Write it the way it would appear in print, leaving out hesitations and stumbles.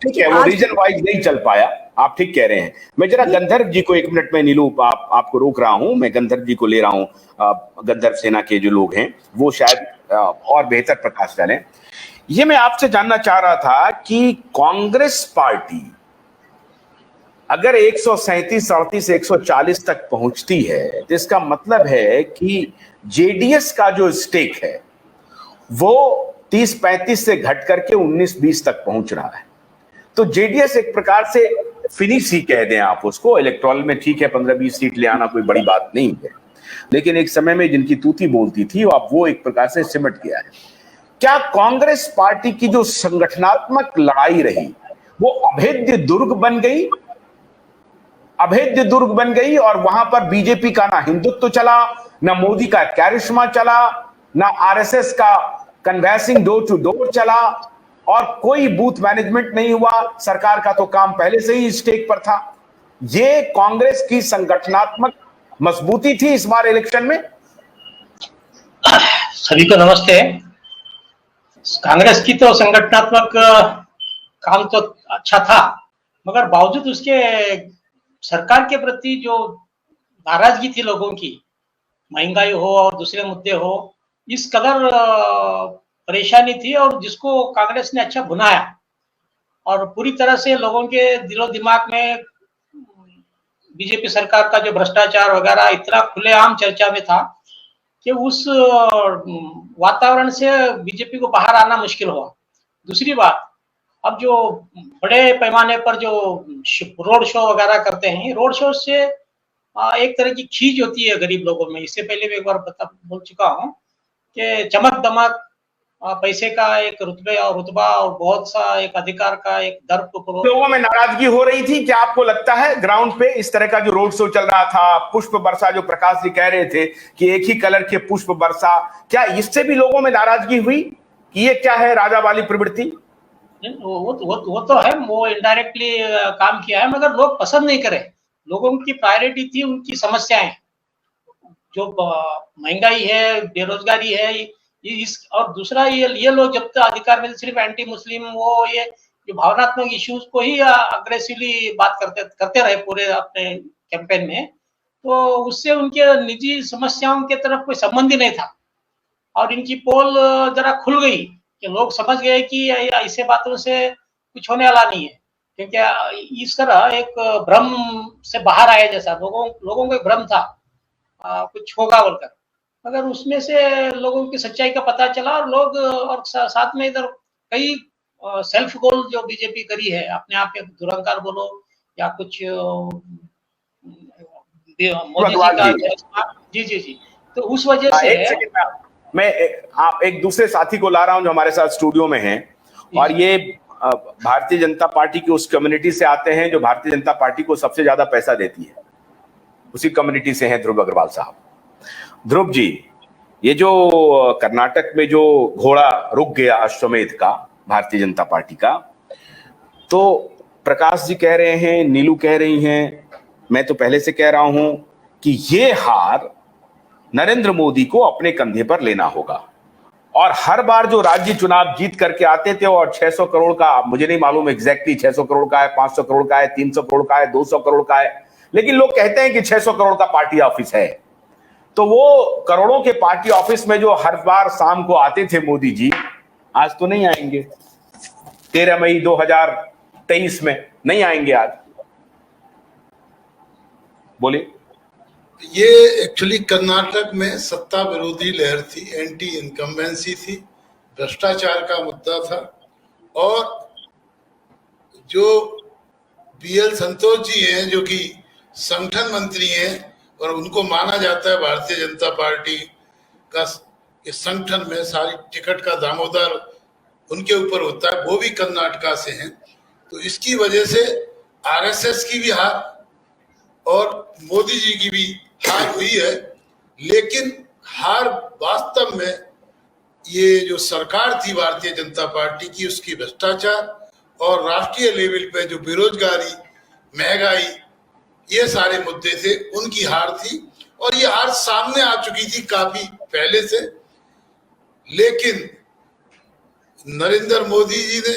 ठीक है, वो रीजन वाइज नहीं चल पाया, आप ठीक कह रहे हैं। मैं जरा गंधर्व जी को 1 मिनट में, नीलू आपको रोक रहा हूं, मैं गंधर्व जी को ले रहा हूं। गंधर्व सेना के जो लोग हैं वो शायद और बेहतर प्रकाश डालें। ये मैं आपसे जानना चाह रहा था कि कांग्रेस पार्टी अगर 137, 38, 140 तक पहुंचती है तो इसका मतलब है कि जेडीएस का जो स्टेक है वो 30-35 से घट करके 19-20 तक पहुंच रहा है। तो जेडीएस एक प्रकार से फिनिश ही कह दें आप उसको, इलेक्टोरल में ठीक है 15-20 सीट ले आना कोई बड़ी बात नहीं है, लेकिन एक समय में जिनकी तूती बोलती थी अब वो एक प्रकार से सिमट गया है। क्या कांग्रेस पार्टी की जो संगठनात्मक लड़ाई रही वो अभेद्य दुर्ग बन गई, अभेद्य दुर्ग बन गई, और वहां पर बीजेपी का ना हिंदुत्व चला, ना मोदी का कैरिश्मा चला, ना आरएसएस का कन्वेंसिंग डोर टू डोर चला, और कोई बूथ मैनेजमेंट नहीं हुआ, सरकार का तो काम पहले से ही स्टेक पर था। ये कांग्रेस की संगठनात्मक मजबूती थी इस बार इलेक्शन में। सभी को नमस्ते। कांग्रेस की तो संगठनात्मक काम तो अच्छा था, मगर बावजूद उसके सरकार के प्रति जो नाराजगी थी लोगों की, महंगाई हो और दूसरे मुद्दे हो, इस कदर परेशानी थी, और जिसको कांग्रेस ने अच्छा भुनाया और पूरी तरह से लोगों के दिलो दिमाग में बीजेपी सरकार का जो भ्रष्टाचार वगैरह इतना खुलेआम चर्चा में था कि उस वातावरण से बीजेपी को बाहर आना मुश्किल हुआ। दूसरी बात, अब जो बड़े पैमाने पर जो रोड शो वगैरह करते हैं, रोड शो से एक तरह की खींच होती है गरीब लोगों में। इससे पहले भी एक बार बोल चुका हूं कि चमक दमक, पैसे का एक रुतबे और रुतबा और बहुत सा एक अधिकार का एक दर्प लोगों में नाराजगी हो रही थी। क्या आपको लगता है ग्राउंड पे इस तरह का जो रोड शो चल रहा था, पुष्प वर्षा, जो प्रकाश जी कह रहे थे कि एक ही कलर के पुष्प वर्षा, क्या इससे भी लोगों में नाराजगी हुई कि ये क्या है, राजा वाली प्रवृत्ति? वो तो है, वो इनडायरेक्टली काम किया है, मगर लोग पसंद नहीं करे। लोगों की प्रायोरिटी थी उनकी समस्याएं, जो महंगाई है, बेरोजगारी है, इस और दूसरा ये लोग जब तक अधिकार में सिर्फ एंटी मुस्लिम वो ये जो भावनात्मक इश्यूज को ही अग्रेसिवली बात करते रहे पूरे अपने कैंपेन में, तो उससे उनके निजी समस्याओं के तरफ कोई संबंध ही नहीं था। और इनकी पोल जरा खुल गई कि लोग समझ गए कि ऐसे बातों से कुछ होने वाला नहीं है, क्योंकि इस तरह एक भ्रम से बाहर आए जैसा लोगों को एक भ्रम था कुछ होगा बोलकर, मगर उसमें से लोगों की सच्चाई का पता चला, और लोग और साथ में इधर कई सेल्फ गोल जो बीजेपी करी है, अपने आप एक दुरंकार बोलो या कुछ मोदी जी का जी, तो उस वजह से मैं आप एक दूसरे साथी को ला रहा हूं जो हमारे साथ स्टूडियो में हैं, और ये भारतीय जनता पार्टी की उस कम्युनिटी से आते हैं जो भारतीय जनता पार्टी को सबसे ज्यादा पैसा देती है, उसी कम्युनिटी से हैं ध्रुव अग्रवाल साहब। ध्रुव जी, ये जो कर्नाटक में जो घोड़ा रुक गया अश्वमेध का, भारतीय जनता पार्टी का, तो प्रकाश जी कह रहे हैं, नीलू कह रही हैं, मैं तो पहले से कह रहा हूं कि ये हार नरेंद्र मोदी को अपने कंधे पर लेना होगा। और हर बार जो राज्य चुनाव जीत करके आते थे, और 600 करोड़ का, मुझे नहीं मालूम एग्जैक्टली 600 करोड़ का है, 500 करोड़ का है, 300 करोड़ का है, 200 करोड़ का है, लेकिन लोग कहते हैं कि 600 करोड़ का पार्टी ऑफिस है। तो वो करोड़ों के पार्टी ऑफिस में जो हर बार शाम को आते थे मोदी जी, आज तो नहीं आएंगे। 13 मई 2023 में नहीं आएंगे आज, बोलिए। ये एक्चुअली कर्नाटक में सत्ता विरोधी लहर थी, एंटी इनकम्बेंसी थी, भ्रष्टाचार का मुद्दा था, और जो बीएल संतोष जी हैं जो कि संगठन मंत्री हैं, और उनको माना जाता है भारतीय जनता पार्टी का संगठन में सारी टिकट का दामोदर उनके ऊपर होता है, वो भी कर्नाटका से हैं। तो इसकी वजह से आरएसएस की भी हार और मोदी जी की भी हार हुई है। लेकिन हार वास्तव में ये जो सरकार थी भारतीय जनता पार्टी की, उसकी भ्रष्टाचार और राष्ट्रीय लेवल पे जो बेरोजगारी, महंगाई, ये सारे मुद्दे थे, उनकी हार थी। और ये हार सामने आ चुकी थी काफी पहले से, लेकिन नरेंद्र मोदी जी ने